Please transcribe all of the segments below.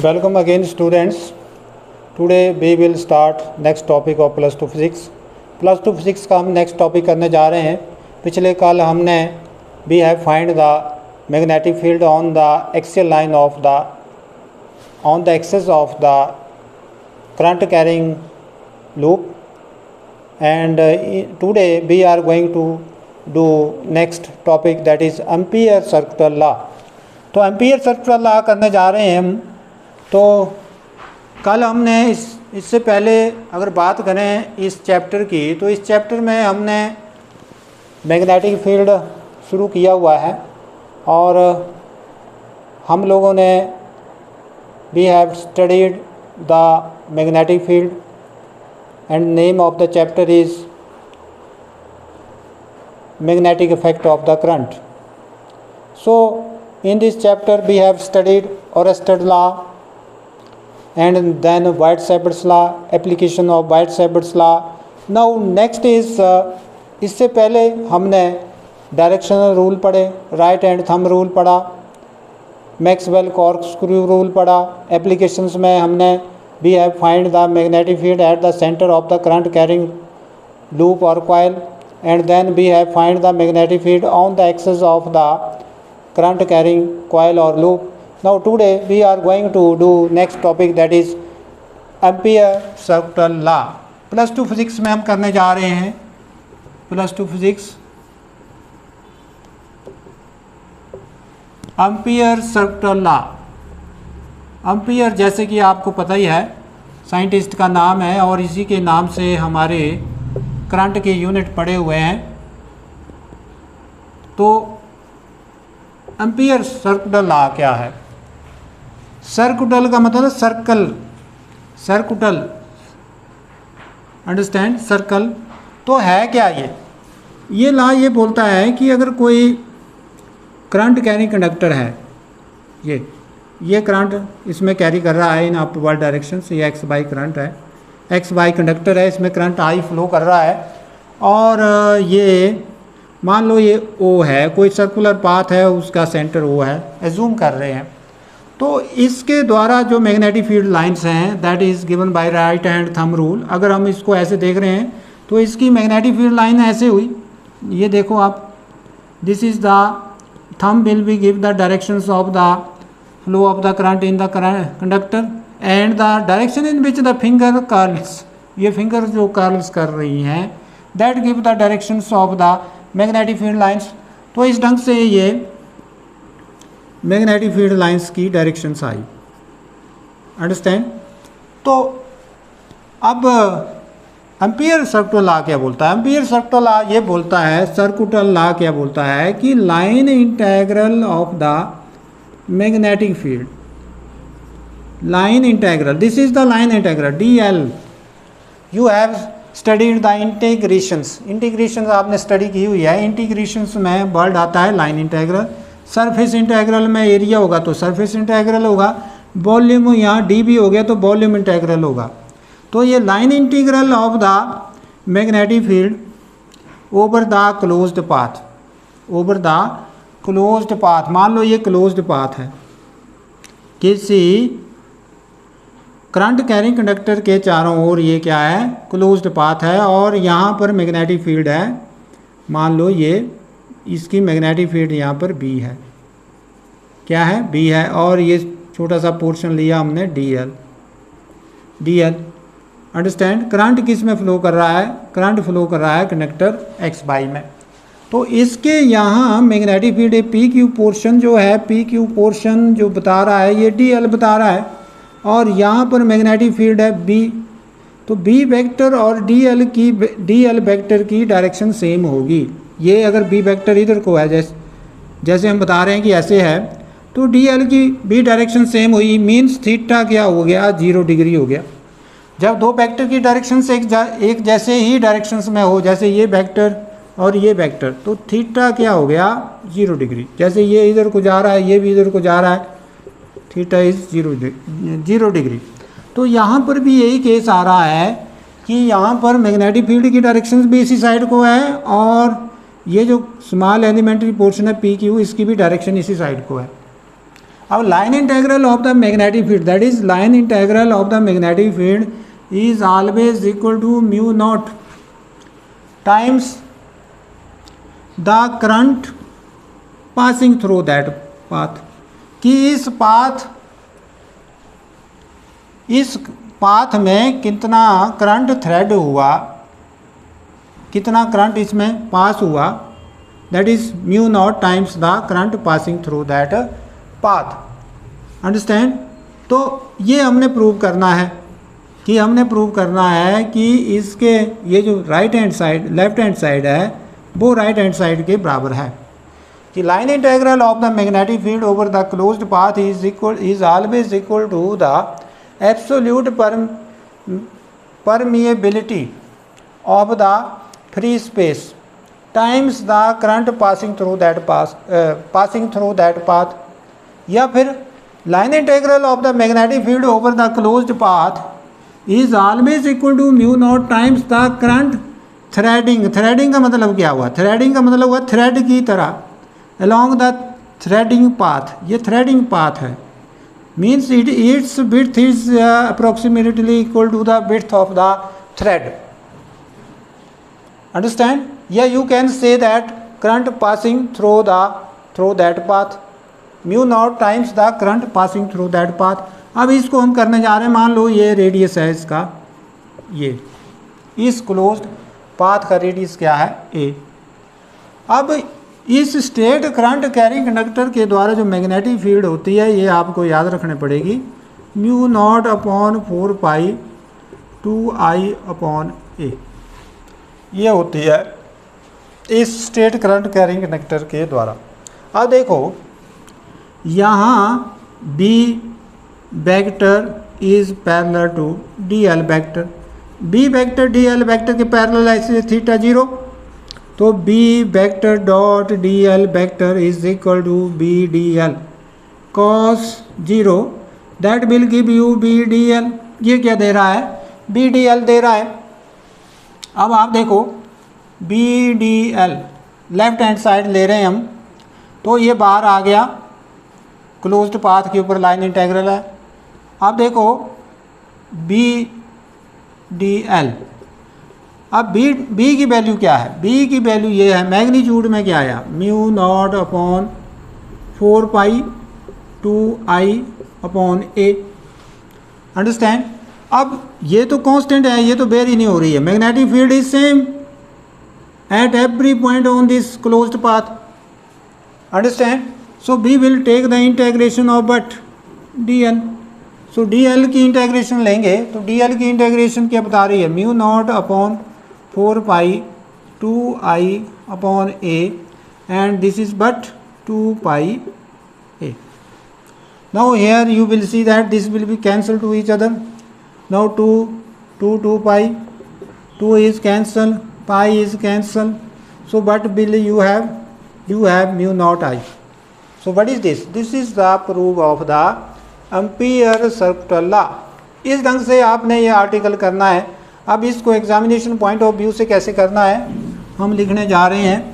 Welcome again students. Today we will start next topic of plus 2 physics. Plus 2 physics का हम next topic करने जा रहे हैं। पिछले कल हमने we have find the magnetic field on the axial line of the on the axis of the current carrying loop and today we are going to do next topic that is ampere circular law. तो ampere circular law करने जा रहे हैं हम। तो कल हमने इससे पहले अगर बात करें इस चैप्टर की, तो इस चैप्टर में हमने मैग्नेटिक फील्ड शुरू किया हुआ है और हम लोगों ने we have studied the magnetic field and name of the chapter is magnetic effect of the current. So in this chapter we have studied Oersted law and then White-Sabbats law, application of White-Sabbats law. Now next is इससे पहले हमने directional rule पढ़े, right hand thumb rule पढ़ा, Maxwell corkscrew rule पढ़ा। Applications में हमने we have find the magnetic field at the center of the current carrying loop or coil, and then we have find the magnetic field on the axis of the current carrying coil or loop. Now today we are going to do next topic that is ampere circular law. Plus 2 physics में हम करने जा रहे हैं plus 2 physics ampere circular law. Ampere जैसे कि आपको पता ही है साइंटिस्ट का नाम है और इसी के नाम से हमारे करंट के यूनिट पड़े हुए हैं। तो एम्पीयर सर्कुलर लॉ क्या है? सर्कुलर का मतलब सर्कल, सर्कुलर, अंडरस्टैंड, सर्कल। तो है क्या ये लॉ ये बोलता है कि अगर कोई करंट कैरिंग कंडक्टर है, ये करंट इसमें कैरी कर रहा है इन अपवर्ड डायरेक्शन से, ये एक्स वाई करंट है, एक्स वाई कंडक्टर है, इसमें करंट आई फ्लो कर रहा है और ये मान लो ये ओ है, कोई सर्कुलर पाथ है, उसका सेंटर ओ है, एज्यूम कर रहे हैं। तो इसके द्वारा जो मैग्नेटिक फील्ड लाइंस हैं that is given by right hand thumb rule. अगर हम इसको ऐसे देख रहे हैं तो इसकी मैग्नेटिक फील्ड लाइन ऐसे हुई, ये देखो आप, this is the thumb will be give the directions of the flow of the current in the conductor and the direction in which the finger curls, ये फिंगर जो कर्ल्स कर रही हैं that give the directions of the magnetic field lines। तो इस ढंग से ये मैग्नेटिक फील्ड लाइंस की डायरेक्शंस आई, अंडरस्टैंड। तो अब एम्पीयर सर्कुलर लॉ क्या बोलता है? एम्पीयर सर्कुलर लॉ ये बोलता है, सर्कुलर लॉ क्या बोलता है कि line integral of the magnetic field, line integral, this is the line integral DL। You have studied the integrations, integrations आपने स्टडी की हुई है। इंटीग्रेशंस में वर्ड आता है लाइन इंटेग्रल। सरफेस इंटेग्रल में एरिया होगा तो सरफेस इंटेग्रल होगा, वॉल्यूम यहाँ डी भी हो गया तो वॉल्यूम इंटेग्रल होगा। तो ये line integral of the magnetic field over the closed path, over the closed path. मान लो ये क्लोज्ड पाथ है, किसी करंट कैरिंग कंडक्टर के चारों ओर ये क्या है? क्लोज्ड पाथ है और यहाँ पर मैग्नेटिक फील्ड है, मान लो ये इसकी मैग्नेटिक फील्ड यहाँ पर B है, क्या है? B है। और ये छोटा सा पोर्शन लिया हमने DL, अंडरस्टैंड। करंट किस में फ्लो कर रहा है? करंट फ्लो कर रहा है कंडक्टर एक्स वाई में। तो इसके यहाँ मैग्नेटिक फील्ड PQ पोर्शन जो है, PQ पोर्शन जो बता रहा है ये DL बता रहा है और यहाँ पर मैग्नेटिक फील्ड है B। तो B वेक्टर और DL वेक्टर की डायरेक्शन सेम होगी। ये अगर B वेक्टर इधर को है, जैसे हम बता रहे हैं कि ऐसे है, तो DL की B डायरेक्शन सेम हुई, मीन्स थीटा क्या हो गया? 0 डिग्री हो गया। जब दो वेक्टर की डायरेक्शन से एक जैसे ही डायरेक्शंस में हो, जैसे ये वेक्टर और ये वेक्टर, तो थीटा क्या हो गया? 0 डिग्री। जैसे ये इधर को जा रहा है, ये भी इधर को जा रहा है, थीटा इज 0 डिग्री। तो यहाँ पर भी यही केस आ रहा है कि यहाँ पर मैग्नेटिक फील्ड की डायरेक्शन भी इसी साइड को है और ये जो स्मॉल एलिमेंट्री पोर्शन है पी क्यू, इसकी भी डायरेक्शन इसी साइड को है। अब line integral of the magnetic field, that is line integral of the magnetic field is always equal to mu naught times the current passing through that path, कि इस path में कितना करंट थ्रेड हुआ, कितना current इसमें पास हुआ, that is mu naught times the current passing through that path. Understand? तो ये हमने प्रूव करना है कि इसके ये जो right hand side left hand side है वो राइट हैंड साइड के बराबर है, कि line integral of the magnetic field over the closed path is always equal to the absolute permeability of the free space times the current passing through that path, या फिर line integral of the magnetic field over the closed path is always equal to mu naught times the current threading का मतलब क्या हुआ? Threading का मतलब हुआ thread की तरह along द थ्रेडिंग पाथ, ये थ्रेडिंग पाथ है, means it's width is approximately equal to the width of the thread. Understand? Yeah, you can say that current passing through that path, mu naught times the current passing through that path. अब इसको हम करने जा रहे हैं, मान लो ये radius है इसका, ये इस क्लोज्ड पाथ का रेडियस क्या है? a। अब इस स्टेट करंट कैरिंग कंडक्टर के द्वारा जो मैग्नेटिक फील्ड होती है ये आपको याद रखनी पड़ेगी, mu naught upon 4 pi 2i upon a, ये होती है इस स्टेट करंट कैरिंग कंडक्टर के द्वारा। अब देखो यहाँ b vector is parallel to dl vector, b vector dl vector के पैरेलल ऐसे थीटा 0, तो b vector dot dl vector is equal to b dl cos 0, that will give you b dl। ये क्या दे रहा है? b dl दे रहा है। अब आप देखो b dl left hand side ले रहे हैं हम, तो ये बाहर आ गया, क्लोज्ड पाथ के ऊपर लाइन इंटेग्रल है। अब देखो b dl, अब b की वैल्यू क्या है? b की वैल्यू ये है, मैग्नीट्यूड में क्या आया? Mu naught upon 4 pi 2i upon a। Understand? अब ये तो कांस्टेंट है, ये तो वेरी नहीं हो रही है। Magnetic field is same at every point on this closed path. Understand? So we will take the integration of but dl। So dl की इंटेग्रेशन लेंगे, तो dl की इंटेग्रेशन क्या बता रही है? Mu naught upon 4 pi 2i upon a, and this is but 2 pi a. Now here you will see that this will be cancelled to each other. Now 2 pi, 2 is cancelled, pi is cancelled. So what will you have? You have mu naught I. So what is this? This is the proof of the ampere circular law. इस ढंग से आपने ये article करना है। अब इसको examination point of view से कैसे करना है हम लिखने जा रहे हैं।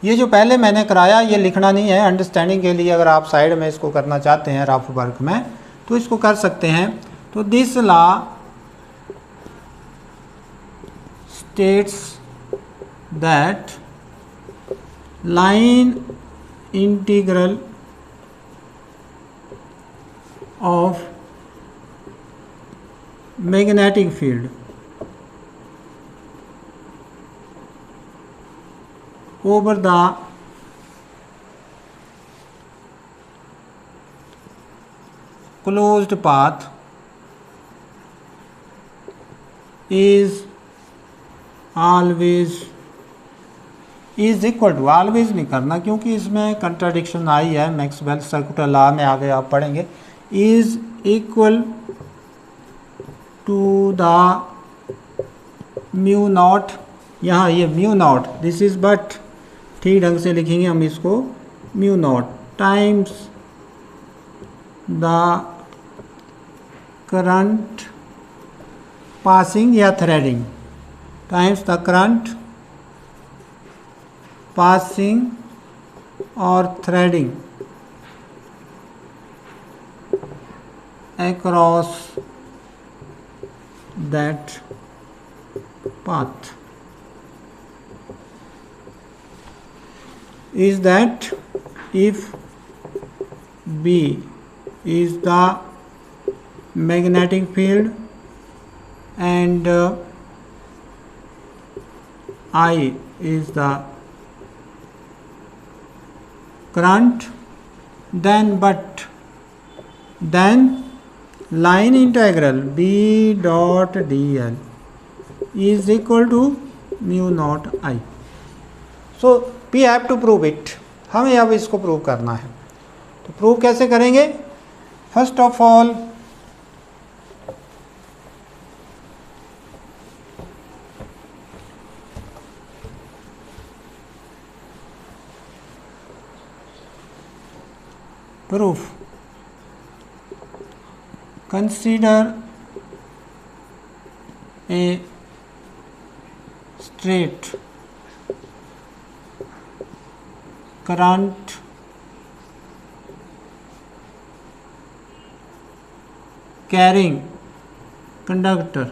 ये जो पहले मैंने कराया ये लिखना नहीं है, अंडरस्टैंडिंग के लिए अगर आप साइड में इसको करना चाहते हैं रफ वर्क में तो इसको कर सकते हैं। तो this law states that line integral of magnetic field over the closed path is always is equal to, always नहीं करना क्योंकि इसमें कंट्राडिक्शन आई है, मैक्सवेल सर्कुलर लॉ में आगे आप पढ़ेंगे, is equal to the mu naught, यहाँ ये mu naught, this is but ठीक ढंग से लिखेंगे हम इसको, mu naught times the current passing या threading, times the current passing और threading across that path is that if B is the magnetic field and I is the current, then line integral B dot dl is equal to mu naught I. So we have to prove it. हमें अब इसको prove करना है। तो prove कैसे करेंगे? First of all proof. Consider a straight current carrying conductor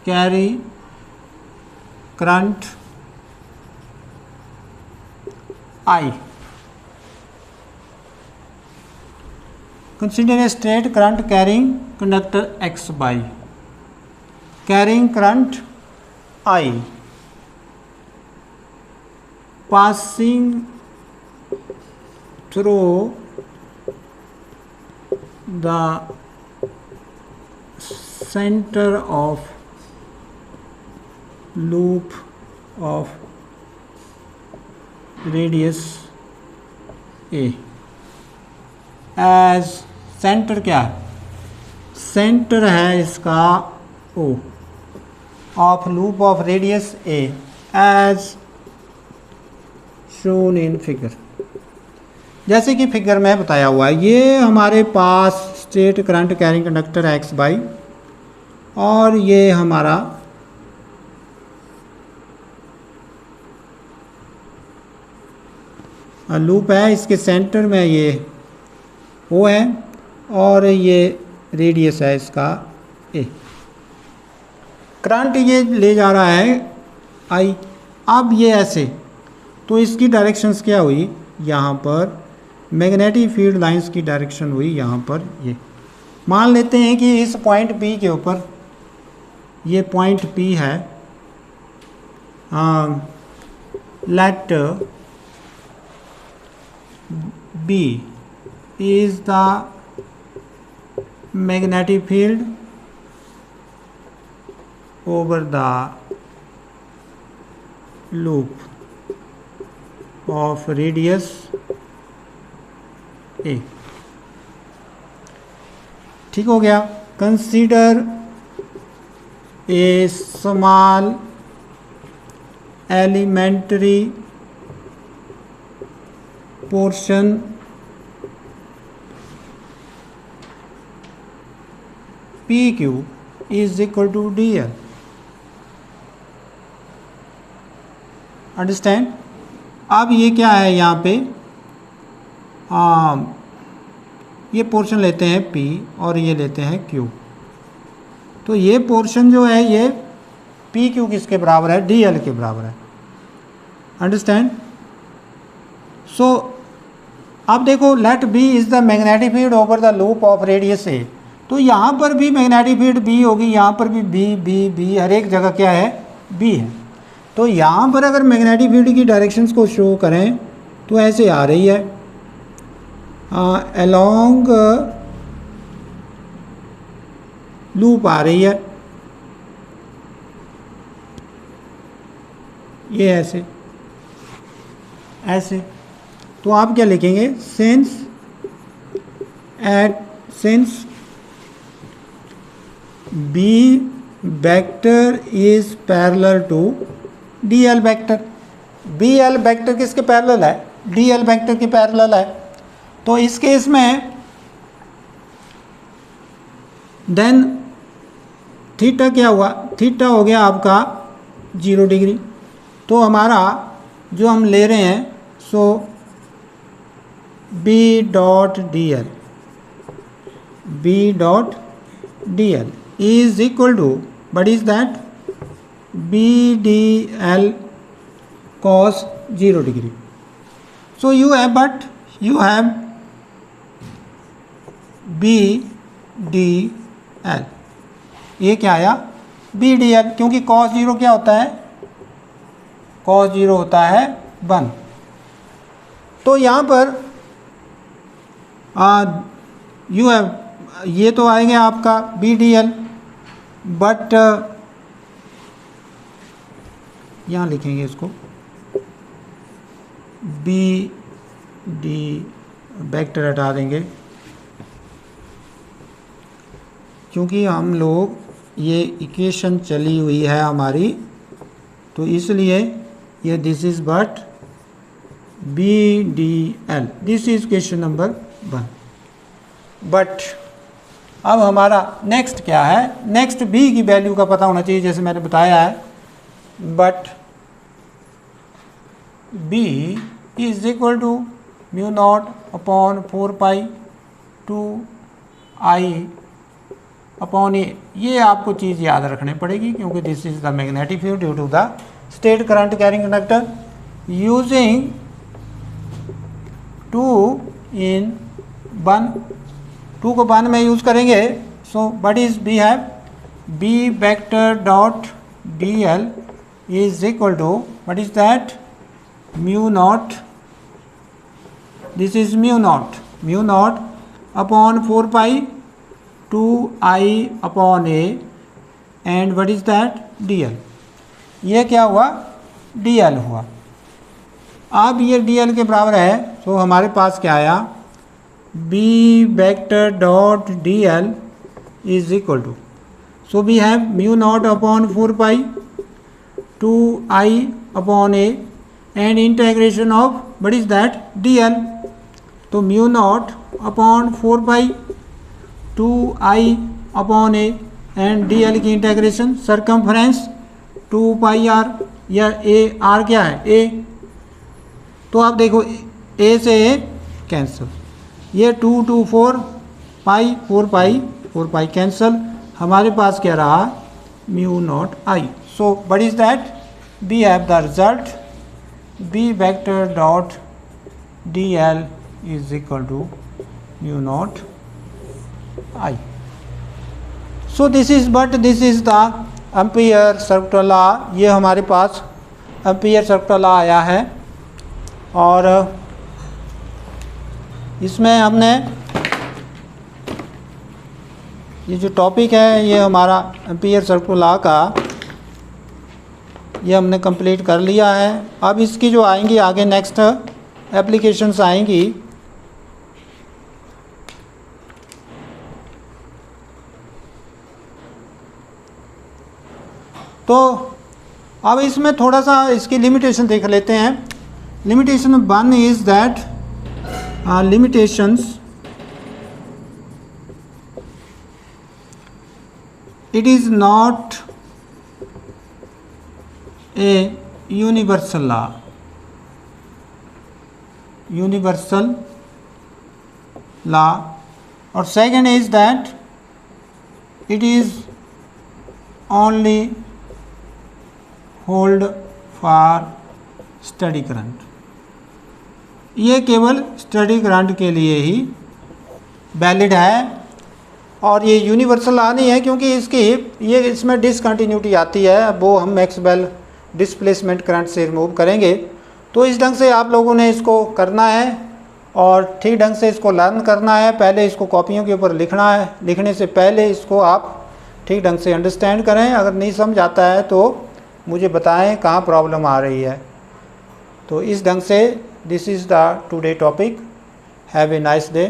carry current I. Consider a straight current carrying conductor X by carrying current I passing through the center of loop of radius A as centre क्या है? Centre है इसका O of loop of radius A as shown in figure. जैसे कि figure में बताया हुआ है, ये हमारे पास straight current carrying conductor X by और ये हमारा लूप है, इसके सेंटर में ये O है और ये रेडियस है इसका A। करंट ये ले जा रहा है I। अब ये ऐसे, तो इसकी डायरेक्शंस क्या हुई? यहाँ पर मैग्नेटिक फील्ड लाइंस की डायरेक्शन हुई यहाँ पर। ये मान लेते हैं कि इस पॉइंट P के ऊपर, ये पॉइंट P है, late B is the magnetic field over the loop of radius A। ठीक हो गया। Consider a small elementary portion PQ is equal to DL। Understand? अब ये क्या है यहाँ पे, ये पोर्शन लेते हैं P और ये लेते हैं Q। तो ये पोर्शन जो है ये PQ किसके बराबर है? DL के बराबर है। अंडरस्टैंड? सो अब देखो, let B is the magnetic field over the loop of radius A। तो यहाँ पर भी मैग्नेटिक फील्ड B होगी, यहाँ पर भी B, हर एक जगह क्या है? B है। तो यहाँ पर अगर मैग्नेटिक फील्ड की डायरेक्शंस को शो करें तो ऐसे आ रही है, अलोंग लूप आ रही है, ये ऐसे ऐसे। तो आप क्या लिखेंगे? Since B vector is parallel to DL vector। B L vector किसके पैरेलल है, डी एल वेक्टर के पैरेलल है। तो इस केस में देन थीटा क्या हुआ, थीटा हो गया आपका 0 डिग्री। तो हमारा जो हम ले रहे हैं so B dot D L, B dot D L is equal to what is that, B D L cos 0 degree. So you have B D L, ये क्या आया बी डी एल, क्योंकि cos 0 क्या होता है, cos 0 होता है 1। तो यहाँ पर यू हैव, ये तो आएगा आपका बी डी एल, बट यहाँ लिखेंगे इसको बी डी, वेक्टर हटा देंगे क्योंकि हम लोग ये इक्वेशन चली हुई है हमारी, तो इसलिए ये this is but B D L, this is question number 1। But अब हमारा नेक्स्ट क्या है, नेक्स्ट बी की वैल्यू का पता होना चाहिए जैसे मैंने बताया है। But B is equal to mu naught upon 4 pi 2 I upon A, ये आपको चीज़ याद रखनी पड़ेगी क्योंकि this is the magnetic field due to the state current carrying conductor using 2 in 1, 2 को 1 में यूज़ करेंगे। So what is B have, B vector dot D L is equal to what is that, mu naught, this is mu naught upon 4 pi 2 I upon A and what is that D L, ये क्या हुआ D L हुआ। अब ये D L के बराबर है, तो हमारे पास क्या आया, B vector dot D L is equal to, so we have mu naught upon 4 pi 2 I upon A and integration of what is that D L. तो mu naught upon 4 pi 2 I upon A and D L की integration circumference 2 pi R, या A are क्या है ए, तो आप देखो ए से ए cancel, ये 2 2 4 पाई 4 पाई कैंसिल, हमारे पास क्या रहा mu naught I. So what is that, we have the result B vector dot D L is equal to mu naught I. So this is the Ampere circular law, ये हमारे पास ampere circular law आया है और इसमें हमने ये जो topic है ये हमारा एम्पियर सर्कुलर लॉ का ये हमने कंप्लीट कर लिया है। अब इसकी जो आएंगी आगे नेक्स्ट एप्लीकेशंस आएंगी, तो अब इसमें थोड़ा सा इसकी लिमिटेशन देख लेते हैं। Limitation 1 is that limitations, it is not a universal law, और second is that it is only hold for steady current, ये केवल स्टडी करंट के लिए ही वैलिड है और ये यूनिवर्सल लॉ नहीं है क्योंकि इसमें डिसकंटिन्यूटी आती है, वो हम मैक्सवेल डिस्प्लेसमेंट करंट से रिमूव करेंगे। तो इस ढंग से आप लोगों ने इसको करना है और ठीक ढंग से इसको लर्न करना है। पहले इसको कॉपियों के ऊपर लिखना है, लिखने से पहले इसको आप ठीक ढंग से अंडरस्टैंड करें। अगर नहीं समझ आता है तो मुझे बताएं कहाँ प्रॉब्लम आ रही है। तो इस ढंग से this is the today topic. Have a nice day.